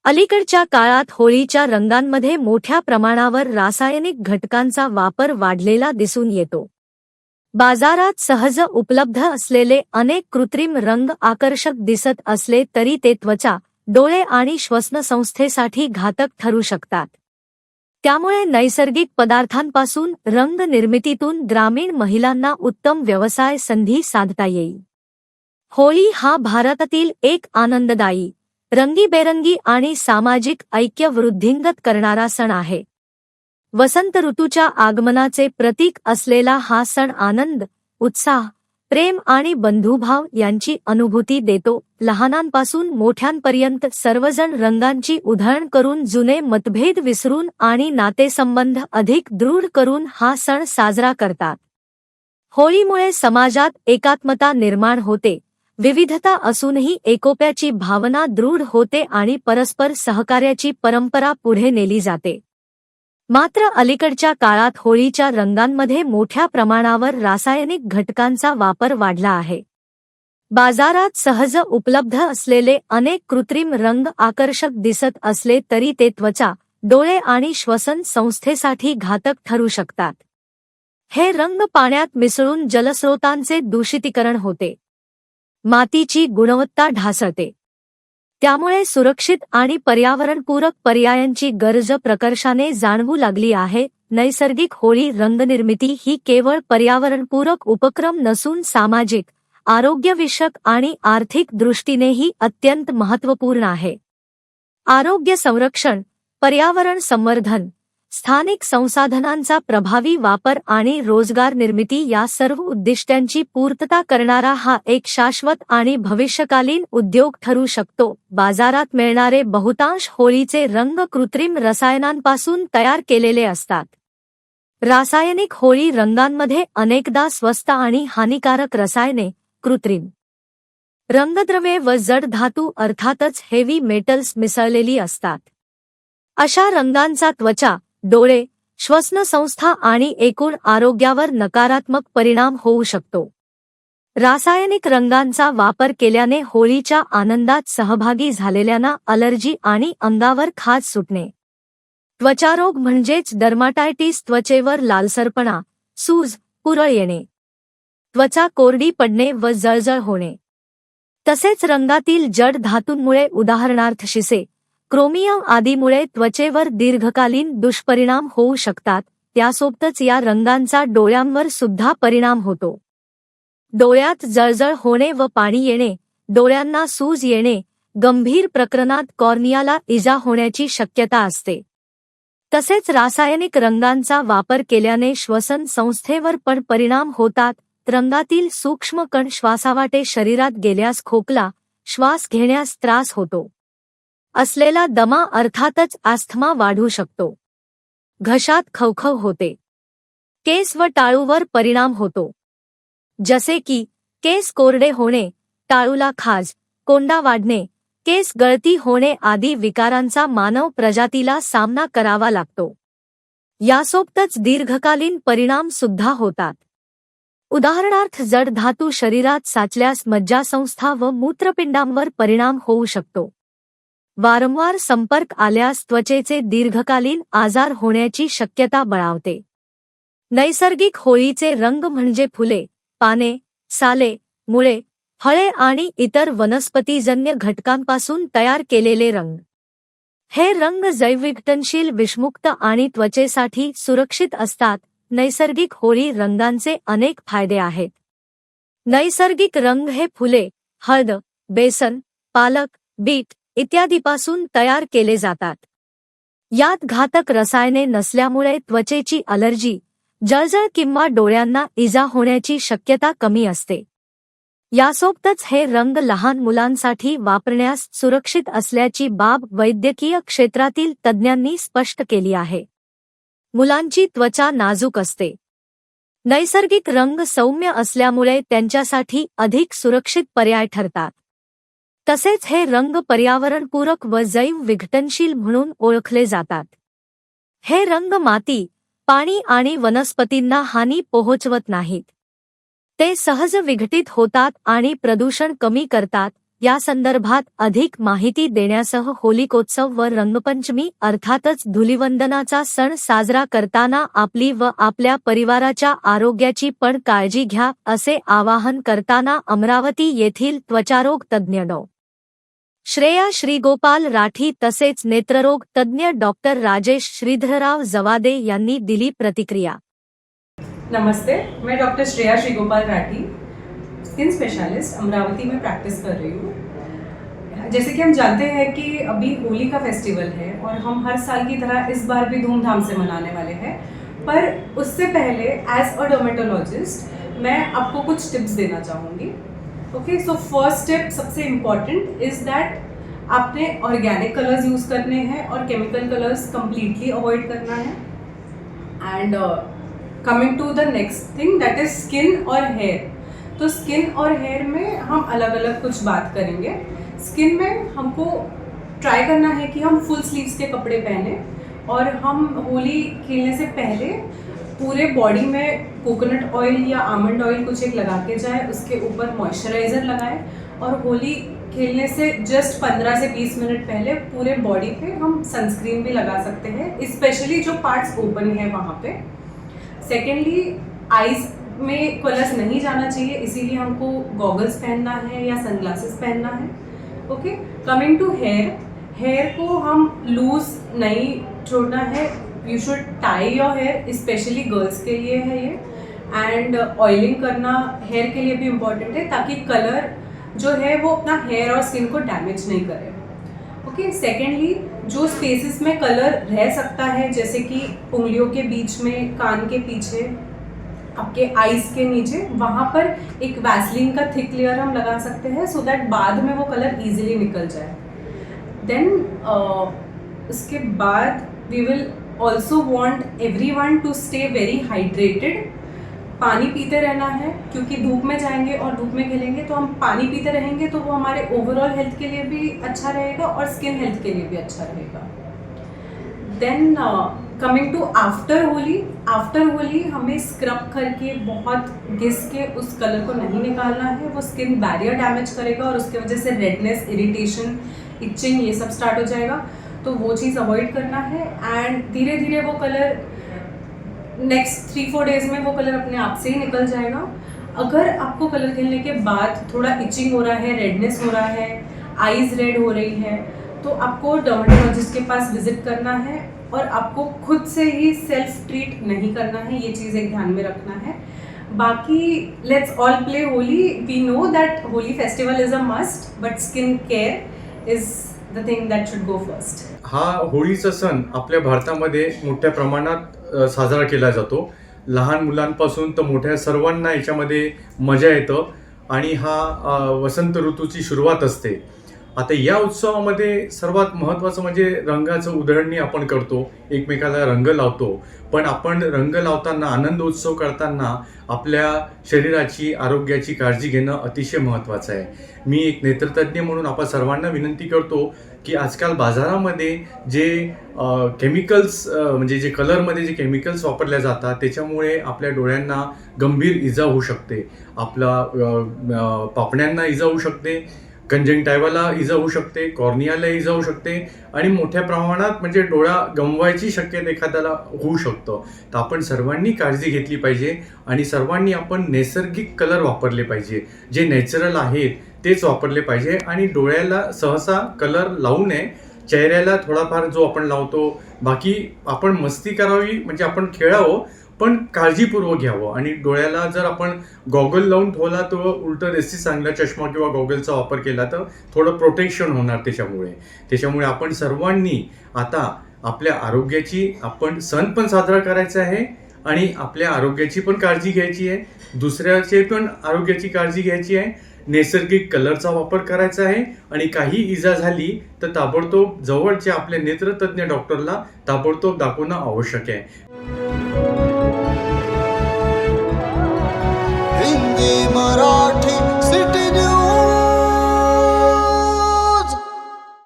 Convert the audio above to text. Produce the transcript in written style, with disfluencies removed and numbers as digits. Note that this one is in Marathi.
अलीकडच्या काळात होळीच्या रंगांमध्ये मोठ्या प्रमाणावर रासायनिक घटकांचा वापर वाढलेला दिसून येतो. बाजारात सहज उपलब्ध असलेले अनेक कृत्रिम रंग आकर्षक दिसत असले तरी ते त्वचा, डोळे आणि श्वसनसंस्थेसाठी घातक ठरू शकतात. त्यामुळे नैसर्गिक पदार्थांपासून रंग निर्मितीतून ग्रामीण महिलांना उत्तम व्यवसाय संधी साधता येईल. होळी हा भारतातील एक आनंददायी, रंगीबेरंगी आणि सामाजिक ऐक्य वृद्धिंगत करणारा सण आहे. वसंत ऋतूच्या आगमनाचे प्रतीक असलेला हा सण आनंद, उत्साह, प्रेम आणि बंधुभाव यांची अनुभूती देतो. लहानांपासून मोठ्यांपर्यंत सर्वजण रंगांची उधळण करून जुने मतभेद विसरून आणि नातेसंबंध अधिक दृढ करून हा सण साजरा करतात. होळीमुळे समाजात एकात्मता निर्माण होते, विविधता असूनही एकोप्याची भावना दृढ होते आणि परस्पर सहकार्याची परंपरा पुढे नेली जाते. मात्र अलीकडच्या काळात होळीच्या रंगांमध्ये मोठ्या प्रमाणावर रासायनिक घटकांचा वापर वाढला आहे. बाजारात सहज उपलब्ध असलेले अनेक कृत्रिम रंग आकर्षक दिसत असले तरी ते त्वचा, डोळे आणि श्वसन संस्थेसाठी घातक ठरू शकतात. हे रंग पाण्यात मिसळून जलस्रोतांचे दूषितीकरण होते, मातीची गुणवत्ता ढासळते. त्यामुळे सुरक्षित आणि पर्यावरणपूरक पर्यायांची गरज प्रकर्षाने जाणवू लागली आहे. नैसर्गिक होळी रंगनिर्मिती ही केवळ पर्यावरणपूरक उपक्रम नसून सामाजिक, आरोग्यविषयक आणि आर्थिक दृष्टीनेही अत्यंत महत्त्वपूर्ण आहे. आरोग्य संरक्षण, पर्यावरण संवर्धन, स्थानिक संसाधनांचा प्रभावी वापर आणि रोजगार निर्मिती या सर्व उद्दिष्टांची पूर्तता करणारा हा एक शाश्वत आणि भविष्यकालीन उद्योग ठरू शकतो. बाजारात मिळणारे बहुतांश होळीचे रंग कृत्रिम रसायनांपासून तयार केलेले असतात. रासायनिक होळी रंगांमध्ये अनेकदा स्वस्त आणि हानिकारक रसायने, कृत्रिम रंगद्रव्ये व जड धातू अर्थातच हेवी मेटल्स मिसळलेली असतात. अशा रंगांचा त्वचा, डोळे, श्वसनसंस्था आणि एकूण आरोग्यावर नकारात्मक परिणाम होऊ शकतो. रासायनिक रंगांचा वापर केल्याने होळीच्या आनंदात सहभागी झालेल्यांना अलर्जी आणि अंगावर खाज सुटणे, त्वचारोग म्हणजेच डर्माटायटिस, त्वचेवर लालसरपणा, सूज, पुरळ येणे, त्वचा कोरडी पडणे व जळजळ होणे, तसेच रंगातील जड धातूंमुळे उदाहरणार्थ शिसे, क्रोमियम आदीमुळे त्वचेवर दीर्घकालीन दुष्परिणाम होऊ शकतात. त्यासोबतच या रंगांचा डोळ्यांवर सुद्धा परिणाम होतो. डोळ्यात जळजळ होणे व पाणी येणे, डोळ्यांना सूज येणे, गंभीर प्रकरणात कॉर्नियाला इजा होण्याची शक्यता असते. तसेच रासायनिक रंगांचा वापर केल्याने श्वसन संस्थेवर पण परिणाम होतात. रंगातील सूक्ष्म कण श्वासावाटे शरीरात गेल्यास खोकला, श्वास घेण्यास त्रास होतो असलेला दमा अर्थातच अस्थमा वाढू शकतो. घशात खवखव होते. केस व टाळूवर परिणाम होतो, जसे की केस कोरडे होणे, टाळूला खाज, कोंडा वाढणे, केस गळती होणे आदी विकारांचा मानव प्रजातीला सामना करावा लागतो. यासोबतच दीर्घकालीन परिणाम सुद्धा होतात. उदाहरणार्थ जड धातू शरीरात साचल्यास मज्जासंस्था व मूत्रपिंडांवर परिणाम होऊ शकतो. वारंवार संपर्क आल्यास त्वचेचे दीर्घकालीन आजार होण्याची शक्यता बळावते. नैसर्गिक होळीचे रंग म्हणजे फुले, पाने, साले, मुळे, फळे आणि इतर वनस्पतीजन्य घटकांपासून तयार केलेले रंग. हे रंग जैवविघटनशील, विषमुक्त आणि त्वचेसाठी सुरक्षित असतात. नैसर्गिक होळी रंगांचे अनेक फायदे आहेत. नैसर्गिक रंग हे फुले, हळद, बेसन, पालक, बीट इत्यादीपासून तयार केले जातात. यात घातक रसायने नसल्यामुळे त्वचेची अलर्जी, जळजळ किंवा डोळ्यांना इजा होण्याची शक्यता कमी असते. यासोबतच हे रंग लहान मुलांसाठी वापरण्यास सुरक्षित असल्याची बाब वैद्यकीय क्षेत्रातील तज्ज्ञांनी स्पष्ट केली आहे. मुलांची त्वचा नाजूक असते. नैसर्गिक रंग सौम्य असल्यामुळे त्यांच्यासाठी अधिक सुरक्षित पर्याय ठरतात. तसेच हे रंग पर्यावरणपूरक व जैव विघटनशील म्हणून ओळखले जातात. हे रंग माती, पाणी आणि वनस्पतींना हानी पोहोचवत नाहीत. ते सहज विघटित होतात आणि प्रदूषण कमी करतात. या संदर्भात अधिक माहिती देण्यासह होलिकोत्सव व रंगपंचमी अर्थातच धुलिवंदनाचा सण साजरा करताना आपली व आपल्या परिवाराच्या आरोग्याची पण काळजी घ्या असे आवाहन करताना अमरावती येथील त्वचारोग तज्ज्ञ डॉ. श्रेया श्रीगोपाल राठी तसेच नेत्ररोग तज्ज्ञ डॉक्टर राजेश श्रीधरराव जवादे यांनी दिली प्रतिक्रिया. नमस्ते, मैं doctor Shreya Shrigopal Rathi, skin specialist Amravati में प्रैक्टिस कर रही हूँ। जैसे कि हम जानते हैं कि अभी होली का फेस्टिवल है और हम हर साल की तरह इस बार भी धूमधाम से मनाने वाले हैं, पर उससे पहले एज अ डर्मेटोलॉजिस्ट मैं आपको कुछ टिप्स देना चाहूँगी. ओके, सो फर्स्ट टिप सबसे इम्पॉर्टेंट इज़ दैट आपने ऑर्गेनिक कलर्स यूज़ करने हैं और केमिकल कलर्स कम्प्लीटली अवॉइड करना है. And coming to the next thing that is skin और हेयर. तो स्किन और हेयर में हम अलग अलग कुछ बात करेंगे. स्किन में हमको ट्राई करना है कि हम फुल स्लीव्स के कपड़े पहने और हम होली खेलने से पहले पूरे बॉडी में कोकोनट ऑयल या आमंड ऑयल कुछ एक लगा के जाए, उसके ऊपर मॉइस्चराइज़र लगाए और होली खेलने से जस्ट 15 से 20 मिनट पहले पूरे बॉडी पे हम सनस्क्रीन भी लगा सकते हैं, स्पेशली जो पार्ट्स ओपन है वहाँ पे. सेकेंडली, आईज में कलर्स नहीं जाना चाहिए, इसीलिए हमको गॉगल्स पहनना है या सनग्लासेस पहनना है. Okay, coming to hair. Hair को हम लूज नहीं छोड़ना है. You should tie your hair, specially girls के लिए है ये. एंड ऑयलिंग करना हेयर के लिए भी इम्पॉर्टेंट है ताकि कलर जो है वो अपना हेयर और स्किन को डैमेज नहीं करे. ओके, सेकेंडली, जो स्पेसेस में कलर रह सकता है जैसे कि उंगलियों के बीच में, कान के पीछे, आपके आईज के नीचे, वहाँ पर एक वैसलीन का थिक लेयर हम लगा सकते हैं सो दैट बाद में वो कलर इजीली निकल जाए. देन उसके बाद we will also want everyone to stay very hydrated. पानी पीते रहना है क्योंकि धूप में जाएंगे और धूप में खेलेंगे तो हम पानी पीते रहेंगे तो वो हमारे ओवरऑल हेल्थ के लिए भी अच्छा रहेगा और स्किन हेल्थ के लिए भी अच्छा रहेगा. Then coming to after Holi. After Holi हमें स्क्रब करके बहुत घिस के उस कलर को नहीं निकालना है, वो स्किन बैरियर डैमेज करेगा और उसकी वजह से रेडनेस, इरिटेशन, इचिंग ये सब स्टार्ट हो जाएगा. तो वो चीज़ अवॉइड करना है. एंड धीरे धीरे वो कलर नेक्स्ट 3-4 डेज में वो कलर अपने आप से ही निकल जाएगा. अगर आपको कलर खेलने के बाद थोड़ा इचिंग हो रहा है, रेडनेस हो रहा है, आईज रेड हो रही है, तो आपको डर्मेटोलॉजिस्ट के पास विजिट करना है और आपको खुद से ही सेल्फ ट्रीट नहीं करना है. ये चीज़ एक ध्यान में रखना है. बाकी let's all play Holi. We know that Holi festival is a must, but skin care is the thing that should go first. हा होळीचा सण आपल्या भारतामध्ये मोठ्या प्रमाणात साजरा केला जातो. लहान मुलांपासून तर मोठ्या सर्वांना याच्यामध्ये मजा येतं आणि हा वसंत ऋतूची सुरुवात असते. आता या उत्सवामध्ये सर्वात महत्त्वाचं म्हणजे रंगाचं उधळणी आपण करतो, एकमेकाला रंग लावतो. पण आपण रंग लावताना, आनंद उत्सव करताना आपल्या शरीराची, आरोग्याची काळजी घेणं अतिशय महत्त्वाचं आहे. मी एक नेत्रतज्ञ म्हणून आपण सर्वांना विनंती करतो की आजकाल बाजारामध्ये जे केमिकल्स म्हणजे जे कलरमध्ये जे केमिकल्स वापरल्या जातात त्याच्यामुळे आपल्या डोळ्यांना गंभीर इजा होऊ शकते, आपला पापण्यांना इजा होऊ शकते, कंजंक्टिव्हाला इजा होऊ शकते, कॉर्नियाला इजा होऊ शकते आणि मोठ्या प्रमाणात म्हणजे डोळा गमवायची शक्यता एखाद्याला होऊ शकतं. तर आपण सर्वांनी काळजी घेतली पाहिजे आणि सर्वांनी आपण नैसर्गिक कलर वापरले पाहिजे, जे नॅचरल आहेत तेच वापरले पाहिजे आणि डोळ्याला सहसा कलर लावू नये. चेहऱ्याला थोडाफार जो आपण लावतो, बाकी आपण मस्ती करावी म्हणजे आपण खेळावं पण काळजीपूर्वक घ्यावं. आणि डोळ्याला जर आपण गॉगल लावून ठेवला तर उलटं जास्ती चांगला चष्मा किंवा गॉगलचा वापर केला तर थोडं प्रोटेक्शन होणार त्याच्यामुळे आपण सर्वांनी आता आपल्या आरोग्याची आपण सण पण साजरा करायचा आहे आणि आपल्या आरोग्याची पण काळजी घ्यायची आहे, दुसऱ्याचे पण आरोग्याची काळजी घ्यायची आहे. नैसर्गिक कलरचा वापर करायचा आहे आणि काही इजा झाली तर ताबडतोब जवळच्या आपल्या नेत्रतज्ञ डॉक्टरला ताबडतोब दाखवणं आवश्यक आहे. हिंदी मराठी